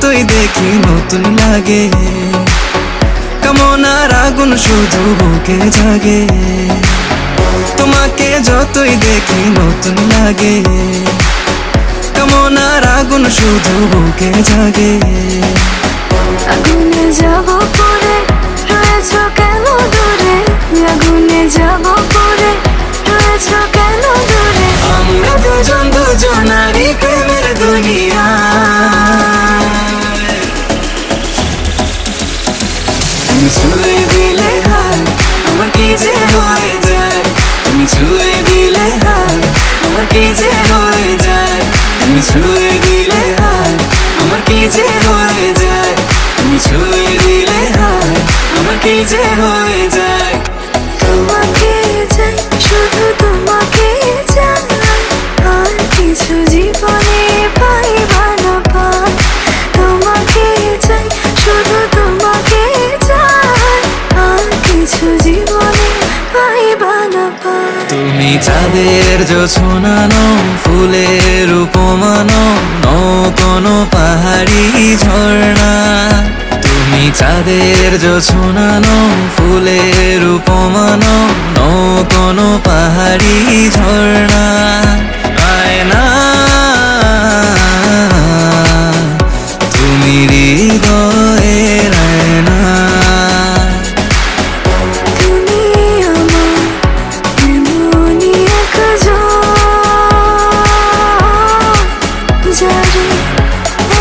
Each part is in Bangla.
যতই দেখি নতুন লাগে, কামনার আগুন শুধু বুকে জাগে। তোমাকে যতই দেখি নতুন লাগে, কামনার আগুন শুধু বুকে জাগে। আগুনে যাব পরে রয়েছ কেন দূরে, আগুনে যাব পরে রয়েছ কেন দূরে। আমরা দুজন দুজনারই প্রেমের দুনিয়া। তুমি ছুঁয়ে দিলে হায় আমার কি যে হয়ে যায়, তুমি ছুঁয়ে দিলে হায় আমার কি যে হয়ে যায়, তুমি ছুঁয়ে দিলে হায় আমার কি যে হয়ে যায়, তুমি ছুঁয়ে দিলে হায় আমার কি যে হয়ে যায়। তোমাকে চাই, শুধু তোমাকে চাই, আর কিছু জীবনে পাইবা না পাই। তোমাকে চাই, শুধু তোমাকে চাই, আর কিছু জীবনে পাইবা না পাই। তুমি চাঁদের জোছনানো ফুলের উপমানো, নও কোনো পাহাড়ি ঝর্ণা। তুমি চাঁদের জোছনানো ফুলের উপমানো, নও কোনো পাহাড়ি ঝর্ণা। আয়না তুমি হৃদয়ের আয়না। তুমি আমার এমনই একজন, যারে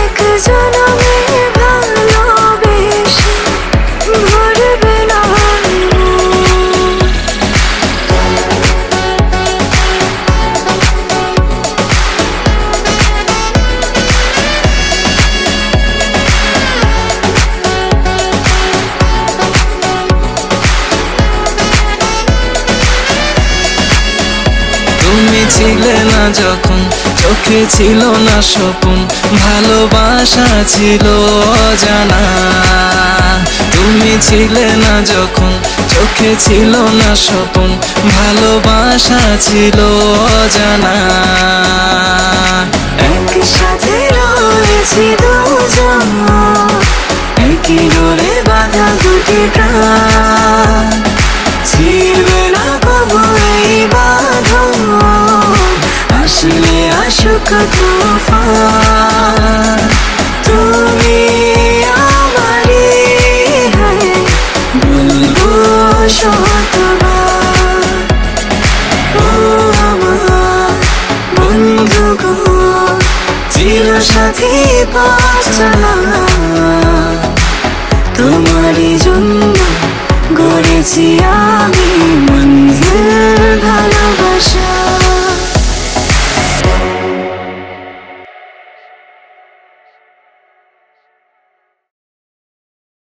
এক জনমে ভালোবেসে ভরবে না মন। তুমি ছিলে না যখন চোখে ছিল না স্বপন, ভালোবাসা ছিল অজানা। তুমি ছিলে না যখন চোখে ছিল না স্বপন, ভালোবাসা ছিল অজানা। একসাথে রয়েছি দুজন, একই ডোরে বাঁধা দুটি প্রাণ। ছিড়বে না কবু এই বাঁধন, আসলে আসুক তুফান। তুমি আমারই হয়ে বলবো শতবার, ও আমার বন্ধু গো, চিরসাথী পথ চলা। তোমারই জন্য গড়েছি আমি মঞ্জিল